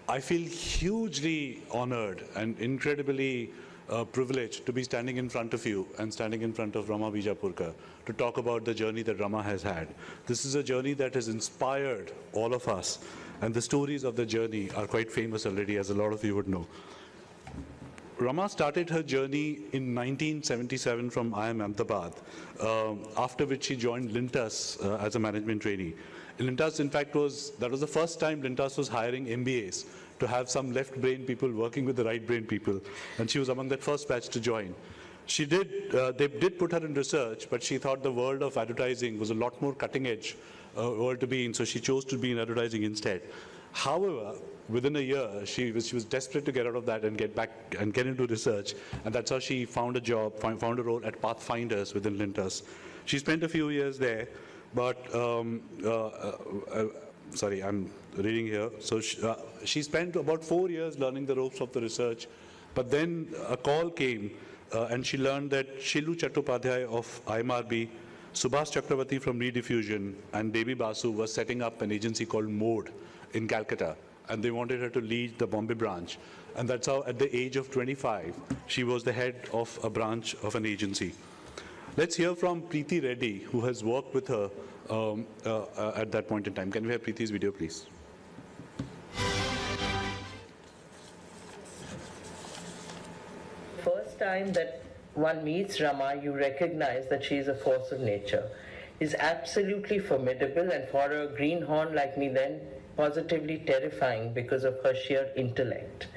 I feel hugely honored and incredibly privileged to be standing in front of you and standing in front of Rama Bijapurkar to talk about the journey that Rama has had. This is a journey that has inspired all of us, and the stories of the journey are quite famous already, as a lot of you would know. Rama started her journey in 1977 from IIM Ahmedabad, after which she joined Lintas as a management trainee. Lintas, in fact, that was the first time Lintas was hiring MBAs to have some left-brain people working with the right-brain people, and she was among that first batch to join. They did put her in research, but she thought the world of advertising was a lot more cutting-edge world to be in, so she chose to be in advertising instead. However, within a year, she was desperate to get out of that and get back and get into research, and that's how she found a job, found a role at Pathfinders within Lintas. She spent a few years there, but sorry, I'm reading here. So she spent about 4 years learning the ropes of the research, but then a call came, and she learned that Shilu Chattopadhyay of IMRB, Subhas Chakravarti from Rediffusion, and Devi Basu was setting up an agency called Mode in Calcutta, and they wanted her to lead the Bombay branch. And that's how, at the age of 25, she was the head of a branch of an agency. Let's hear from Preeti Reddy, who has worked with her at that point in time. Can we have Preeti's video, please? First time that one meets Rama, you recognize that she is a force of nature. Is absolutely formidable, and for a greenhorn like me then, positively terrifying because of her sheer intellect.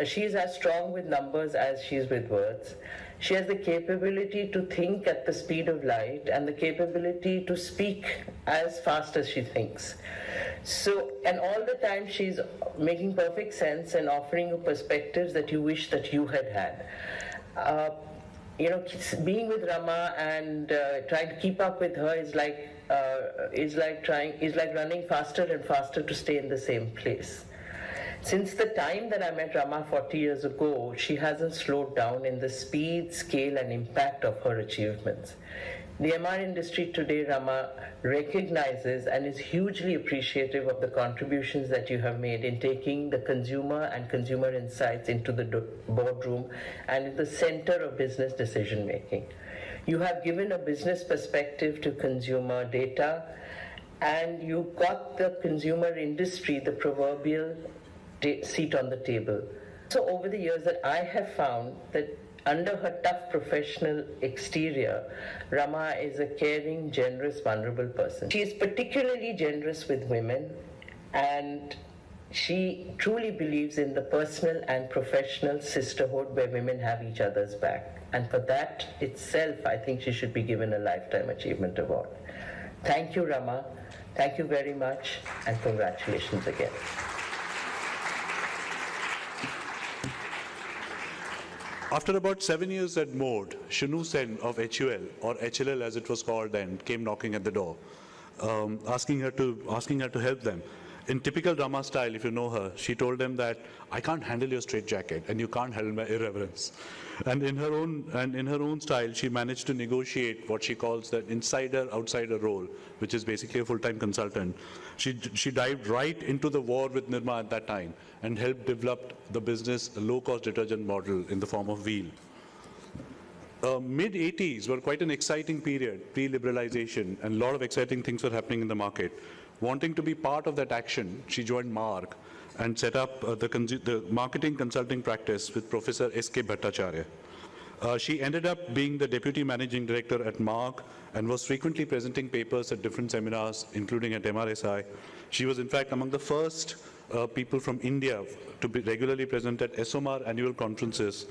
She is as strong with numbers as she is with words. She has the capability to think at the speed of light and the capability to speak as fast as she thinks. So, and all the time she's making perfect sense and offering you perspectives that you wish that you had had. Being with Rama and trying to keep up with her is like running faster and faster to stay in the same place. Since the time that I met Rama 40 years ago, she hasn't slowed down in the speed, scale, and impact of her achievements. The MR industry today, Rama, recognizes and is hugely appreciative of the contributions that you have made in taking the consumer and consumer insights into the boardroom and in the center of business decision making. You have given a business perspective to consumer data, and you got the consumer industry the proverbial seat on the table. So over the years that I have found that under her tough professional exterior, Rama is a caring, generous, vulnerable person. She is particularly generous with women, and she truly believes in the personal and professional sisterhood where women have each other's back. And for that itself, I think she should be given a Lifetime Achievement Award. Thank you, Rama. Thank you very much, and congratulations again. After about 7 years at Mode, Shanu Sen of HUL, or HLL as it was called then, came knocking at the door, asking her to help them. In typical Rama style, if you know her, she told them that I can't handle your straitjacket and you can't handle my irreverence. And in her own style, she managed to negotiate what she calls the insider-outsider role, which is basically a full-time consultant. She dived right into the war with Nirma at that time and helped develop the business low-cost detergent model in the form of Wheel. Mid-80s were quite an exciting period, pre-liberalization, and a lot of exciting things were happening in the market. Wanting to be part of that action, she joined MARG and set up the marketing consulting practice with Professor S.K. Bhattacharya. She ended up being the deputy managing director at MARG and was frequently presenting papers at different seminars, including at MRSI. She was, in fact, among the first people from India to be regularly present at SOMAR annual conferences,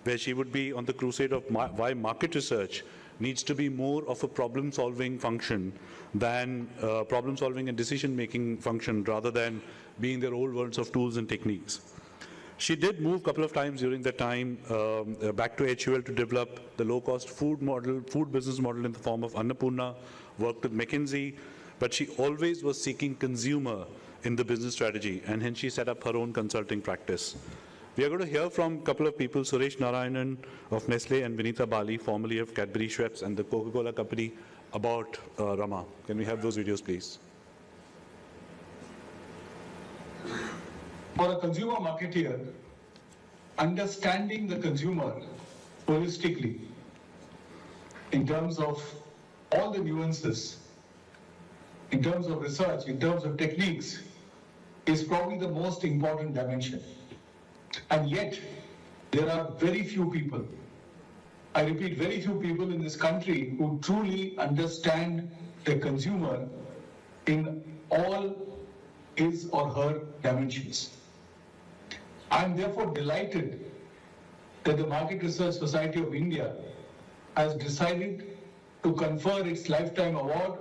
where she would be on the crusade of why market research needs to be more of a problem-solving function than problem-solving and decision-making function, rather than being their old worlds of tools and techniques. She did move a couple of times during that time back to HUL to develop the low-cost food business model in the form of Annapurna, worked with McKinsey, but she always was seeking consumer in the business strategy, and hence she set up her own consulting practice. We are going to hear from a couple of people, Suresh Narayanan of Nestle and Vinita Bali, formerly of Cadbury Schweppes and the Coca-Cola company, about Rama. Can we have those videos, please? For a consumer marketeer, understanding the consumer holistically in terms of all the nuances, in terms of research, in terms of techniques, is probably the most important dimension. And yet, there are very few people, I repeat, very few people in this country who truly understand the consumer in all his or her dimensions. I am therefore delighted that the Market Research Society of India has decided to confer its lifetime award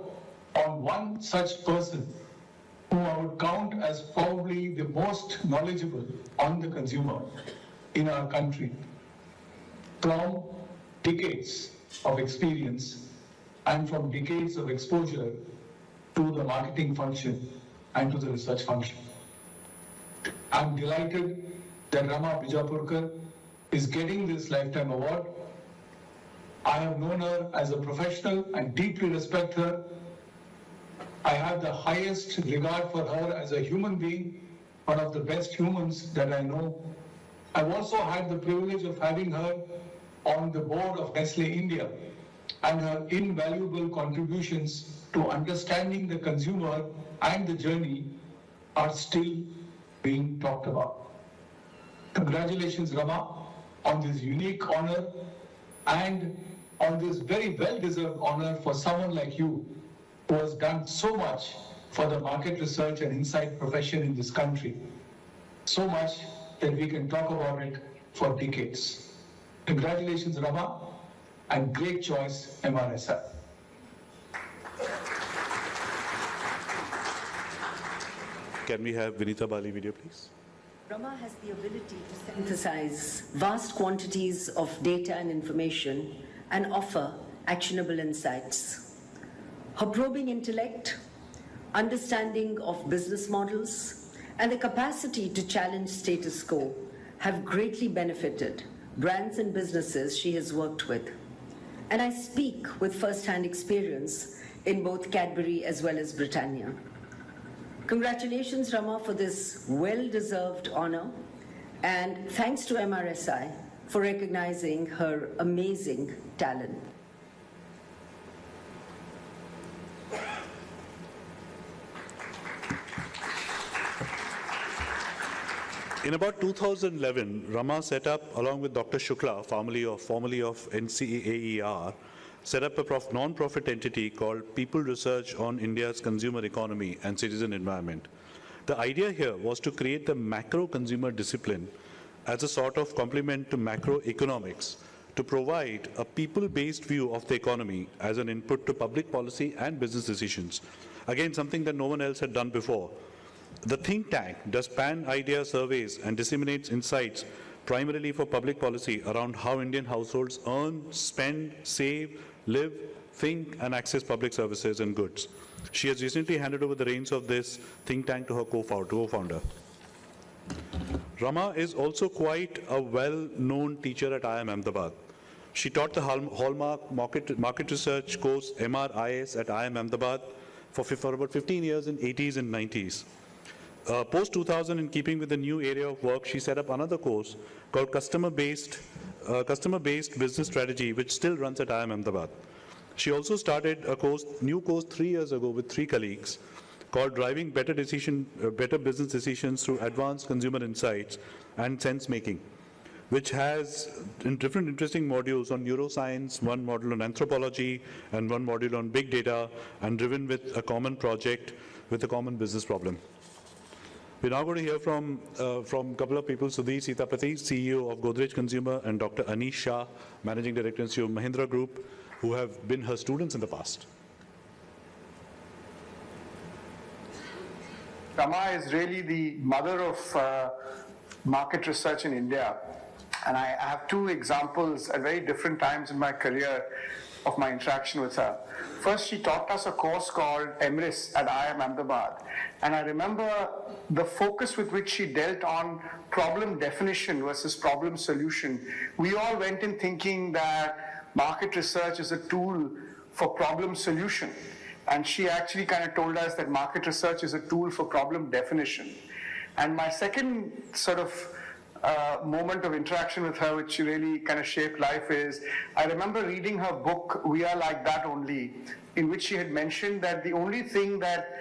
on one such person who I would count as probably the most knowledgeable on the consumer in our country, from decades of experience and from decades of exposure to the marketing function and to the research function. I'm delighted that Rama Bijapurkar is getting this lifetime award. I have known her as a professional and deeply respect her. I have the highest regard for her as a human being, one of the best humans that I know. I've also had the privilege of having her on the board of Nestle India, and her invaluable contributions to understanding the consumer and the journey are still being talked about. Congratulations, Rama, on this unique honor and on this very well-deserved honor for someone like you who has done so much for the market research and insight profession in this country. So much that we can talk about it for decades. Congratulations, Rama, and great choice, MRSI. Can we have Vinita Bali video, please? Rama has the ability to synthesize vast quantities of data and information and offer actionable insights. Her probing intellect, understanding of business models, and the capacity to challenge status quo have greatly benefited brands and businesses she has worked with. And I speak with first-hand experience in both Cadbury as well as Britannia. Congratulations, Rama, for this well-deserved honor, and thanks to MRSI for recognizing her amazing talent. In about 2011, Rama set up, along with Dr. Shukla, formerly of NCAER, set up a non-profit entity called People Research on India's Consumer Economy and Citizen Environment. The idea here was to create the macro consumer discipline as a sort of complement to macroeconomics to provide a people-based view of the economy as an input to public policy and business decisions. Again, something that no one else had done before. The think tank does pan-idea surveys and disseminates insights primarily for public policy around how Indian households earn, spend, save, live, think, and access public services and goods. She has recently handed over the reins of this think tank to her co-founder. Rama is also quite a well-known teacher at IIM Ahmedabad. She taught the Hallmark Market Research course MRIS at IIM Ahmedabad for about 15 years in 80s and 90s. Post-2000, in keeping with the new area of work, she set up another course called Customer-Based Business Strategy, which still runs at IIM Ahmedabad. She also started a new course 3 years ago with 3 colleagues called Driving Better Business Decisions Through Advanced Consumer Insights and Sense Making, which has different interesting modules on neuroscience, one module on anthropology, and one module on big data, and driven with a common project with a common business problem. We're now going to hear from a couple of people, Sudhir Sitapati, CEO of Godrej Consumer, and Dr. Anish Shah, Managing Director and CEO of Mahindra Group, who have been her students in the past. Rama is really the mother of market research in India. And I have 2 examples at very different times in my career of my interaction with her. First, she taught us a course called EMRIS at IIM Ahmedabad. And I remember the focus with which she dealt on problem definition versus problem solution. We all went in thinking that market research is a tool for problem solution. And she actually kind of told us that market research is a tool for problem definition. And my second sort of moment of interaction with her, which really kind of shaped life, is I remember reading her book, We Are Like That Only, in which she had mentioned that the only thing that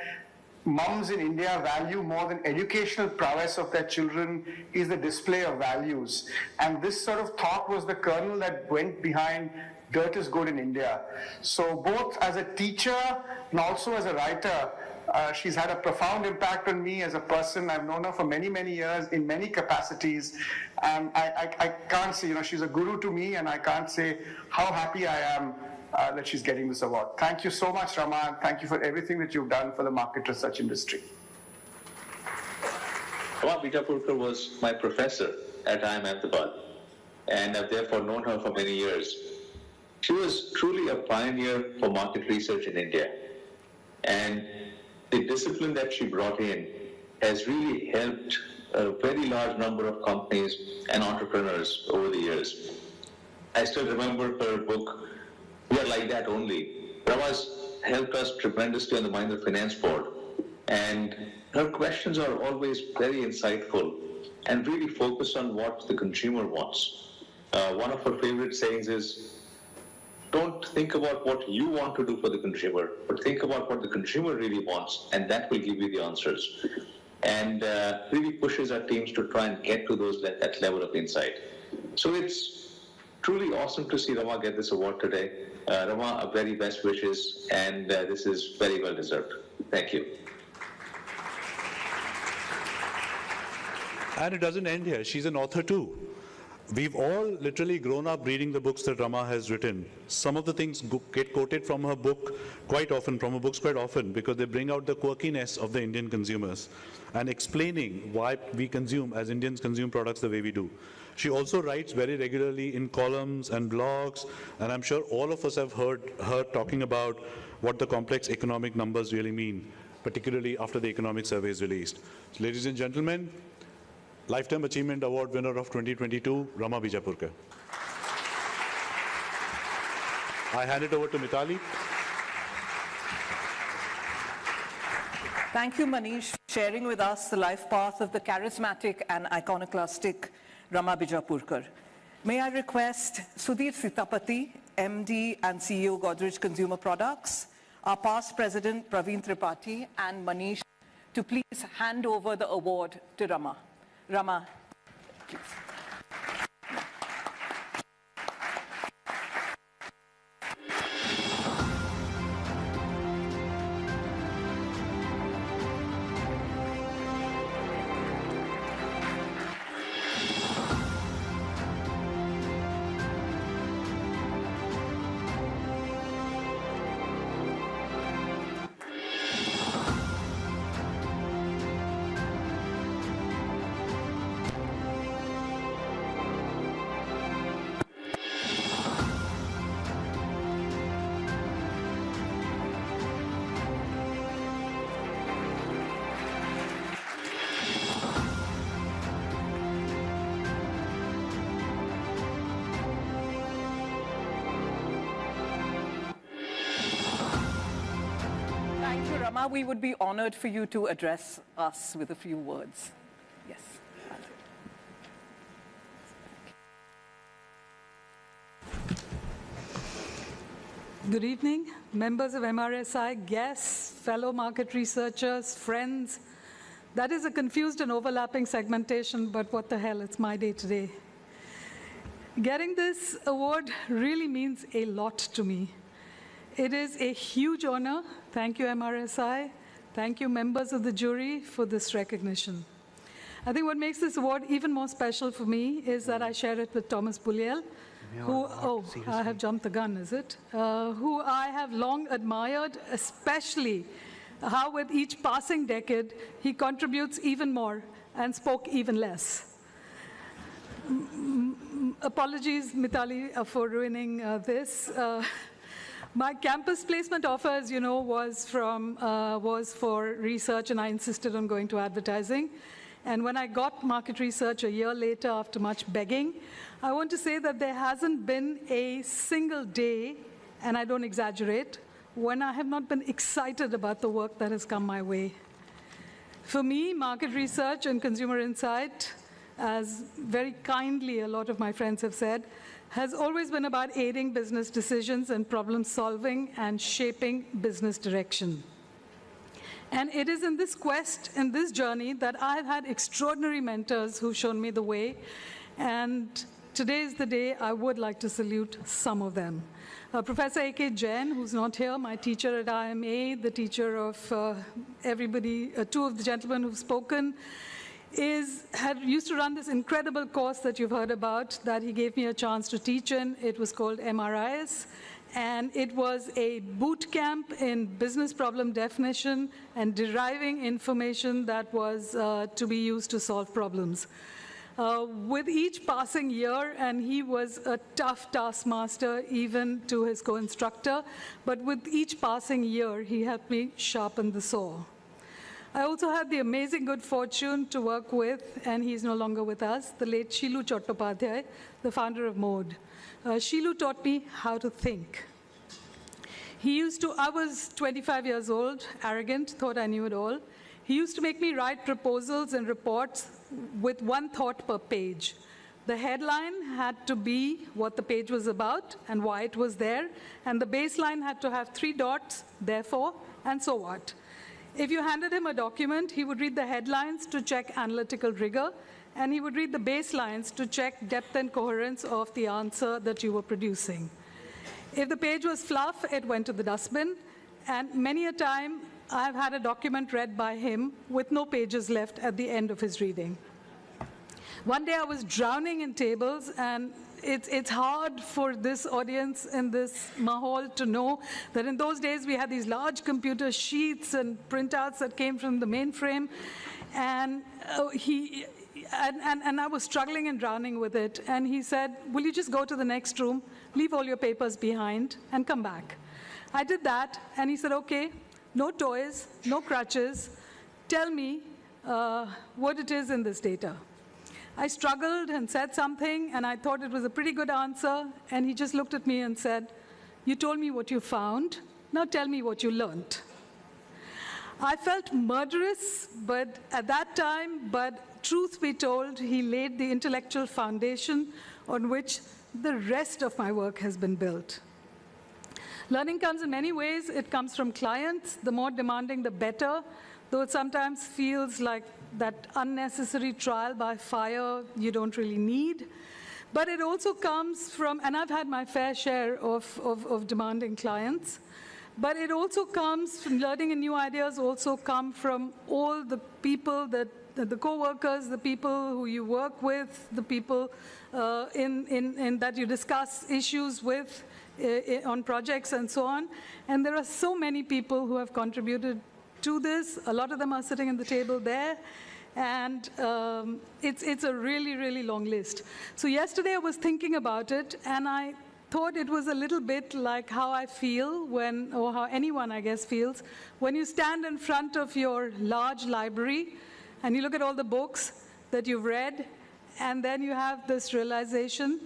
mums in India value more than educational prowess of their children is the display of values. And this sort of thought was the kernel that went behind Dirt is Good in India. So both as a teacher and also as a writer, she's had a profound impact on me as a person. I've known her for many, many years in many capacities. And I can't say, she's a guru to me, and I can't say how happy I am that she's getting this award. Thank you so much, Rama, and thank you for everything that you've done for the market research industry. Rama Bijapurkar was my professor at IIM Ahmedabad, and I've therefore known her for many years. She was truly a pioneer for market research in India, and the discipline that she brought in has really helped a very large number of companies and entrepreneurs over the years. I still remember her book, We Are Like That Only. Rama's helped us tremendously on the Mahindra Finance Board, and her questions are always very insightful and really focused on what the consumer wants. One of her favorite sayings is, don't think about what you want to do for the consumer, but think about what the consumer really wants, and that will give you the answers. And really pushes our teams to try and get to that level of insight. So it's truly awesome to see Rama get this award today. Rama, our very best wishes, and this is very well deserved. Thank you. And it doesn't end here. She's an author too. We've all literally grown up reading the books that Rama has written. Some of the things get quoted from her book quite often, from her books quite often, because they bring out the quirkiness of the Indian consumers and explaining why we consume, as Indians consume products the way we do. She also writes very regularly in columns and blogs, and I'm sure all of us have heard her talking about what the complex economic numbers really mean, particularly after the economic survey is released. So, ladies and gentlemen, Lifetime Achievement Award winner of 2022, Rama Bijapurkar. I hand it over to Mitali. Thank you, Manish, for sharing with us the life path of the charismatic and iconoclastic Rama Bijapurkar. May I request Sudhir Sitapati, MD and CEO Godrej Consumer Products, our past president Praveen Tripathi, and Manish to please hand over the award to Rama. Rama, please. Rama, we would be honored for you to address us with a few words. Yes. Good evening, members of MRSI, guests, fellow market researchers, friends. That is a confused and overlapping segmentation, but what the hell, it's my day today. Getting this award really means a lot to me. It is a huge honor. Thank you, MRSI. Thank you, members of the jury, for this recognition. I think what makes this award even more special for me is that I share it with Thomas Bulliel, who, I have jumped the gun, is it? Who I have long admired, especially how with each passing decade, he contributes even more and spoke even less. Apologies, Mitali, for ruining this. My campus placement offer, as you know, was for research, and I insisted on going to advertising. And when I got market research a year later, after much begging, I want to say that there hasn't been a single day, and I don't exaggerate, when I have not been excited about the work that has come my way. For me, market research and consumer insight, as very kindly a lot of my friends have said, has always been about aiding business decisions and problem solving and shaping business direction. And it is in this quest, in this journey, that I've had extraordinary mentors who've shown me the way. And today is the day I would like to salute some of them. Professor A.K. Jain, who's not here, my teacher at IMA, the teacher of everybody, two of the gentlemen who've spoken, used to run this incredible course that you've heard about that he gave me a chance to teach in. It was called MRIs, and it was a boot camp in business problem definition and deriving information that was to be used to solve problems. With each passing year, and he was a tough taskmaster even to his co-instructor, but with each passing year, he helped me sharpen the saw. I also had the amazing good fortune to work with, and he's no longer with us, the late Shilu Chattopadhyay, the founder of Mode. Shilu taught me how to think. I was 25 years old, arrogant, thought I knew it all. He used to make me write proposals and reports with one thought per page. The headline had to be what the page was about and why it was there, and the baseline had to have 3 dots, therefore, and so what. If you handed him a document, he would read the headlines to check analytical rigor, and he would read the baselines to check depth and coherence of the answer that you were producing. If the page was fluff, it went to the dustbin, and many a time, I've had a document read by him with no pages left at the end of his reading. One day I was drowning in tables, and it's hard for this audience in this mahal to know that in those days we had these large computer sheets and printouts that came from the mainframe, and I was struggling and drowning with it. And he said, "Will you just go to the next room, leave all your papers behind, and come back?" I did that, and he said, "Okay. No toys, no crutches. Tell me what it is in this data." I struggled and said something, and I thought it was a pretty good answer, and he just looked at me and said, "You told me what you found, now tell me what you learned." I felt murderous at that time, but truth be told, he laid the intellectual foundation on which the rest of my work has been built. Learning comes in many ways. It comes from clients. The more demanding, the better, though it sometimes feels like that unnecessary trial by fire you don't really need. But it also comes from, and I've had my fair share of demanding clients, but it also comes from learning, and new ideas also come from all the people the co-workers, the people who you work with, the people that you discuss issues with, on projects and so on. And there are so many people who have contributed to this. A lot of them are sitting at the table there. And it's a really, really long list. So yesterday I was thinking about it, and I thought it was a little bit like how I feel or how anyone, I guess, feels when you stand in front of your large library and you look at all the books that you've read, and then you have this realization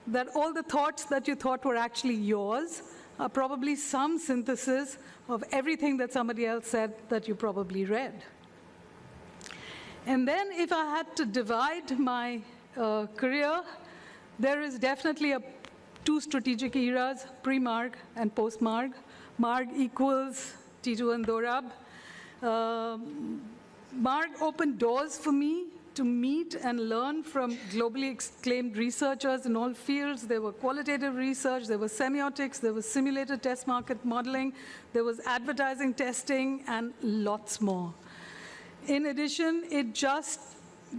that all the thoughts that you thought were actually yours are probably some synthesis of everything that somebody else said that you probably read. And then if I had to divide my career, there is definitely two strategic eras, pre-Marg and post-Marg. Marg equals T2 and Dorab. Marg opened doors for me to meet and learn from globally acclaimed researchers in all fields. There were qualitative research, there was semiotics, there was simulated test market modeling, there was advertising testing, and lots more. In addition, it just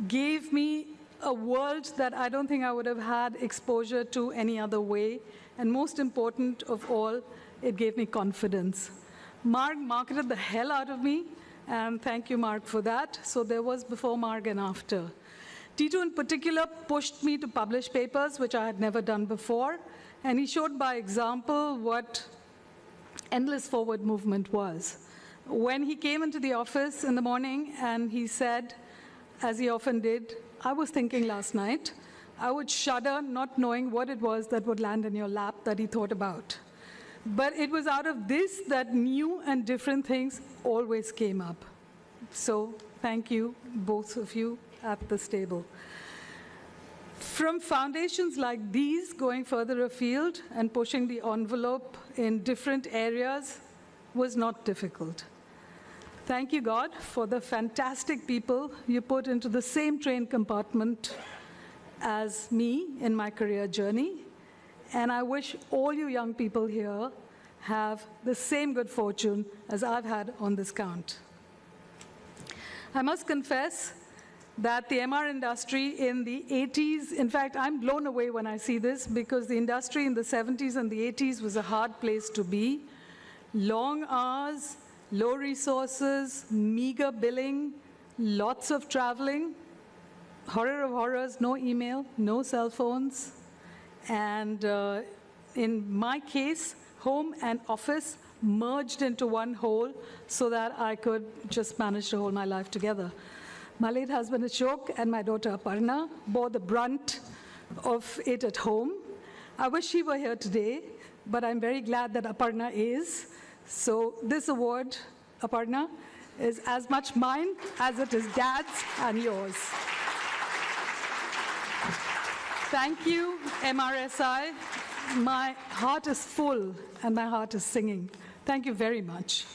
gave me a world that I don't think I would have had exposure to any other way. And most important of all, it gave me confidence. Marg marketed the hell out of me, and thank you, Marg, for that. So there was before Marg and after. T2 in particular pushed me to publish papers, which I had never done before, and he showed by example what endless forward movement was. When he came into the office in the morning and he said, as he often did, "I was thinking last night," I would shudder, not knowing what it was that would land in your lap that he thought about. But it was out of this that new and different things always came up. So Thank you, both of you at this table. From foundations like these, going further afield and pushing the envelope in different areas was not difficult. Thank you, God, for the fantastic people you put into the same train compartment as me in my career journey. And I wish all you young people here have the same good fortune as I've had on this count. I must confess that the MR industry in the 80s, in fact, I'm blown away when I see this because the industry in the 70s and the 80s was a hard place to be. Long hours, low resources, meager billing, lots of traveling, horror of horrors, no email, no cell phones, and in my case, home and office merged into one whole so that I could just manage to hold my life together. My late husband Ashok and my daughter Aparna bore the brunt of it at home. I wish she were here today, but I'm very glad that Aparna is. So this award, Aparna, is as much mine as it is Dad's and yours. Thank you, MRSI. My heart is full and my heart is singing. Thank you very much.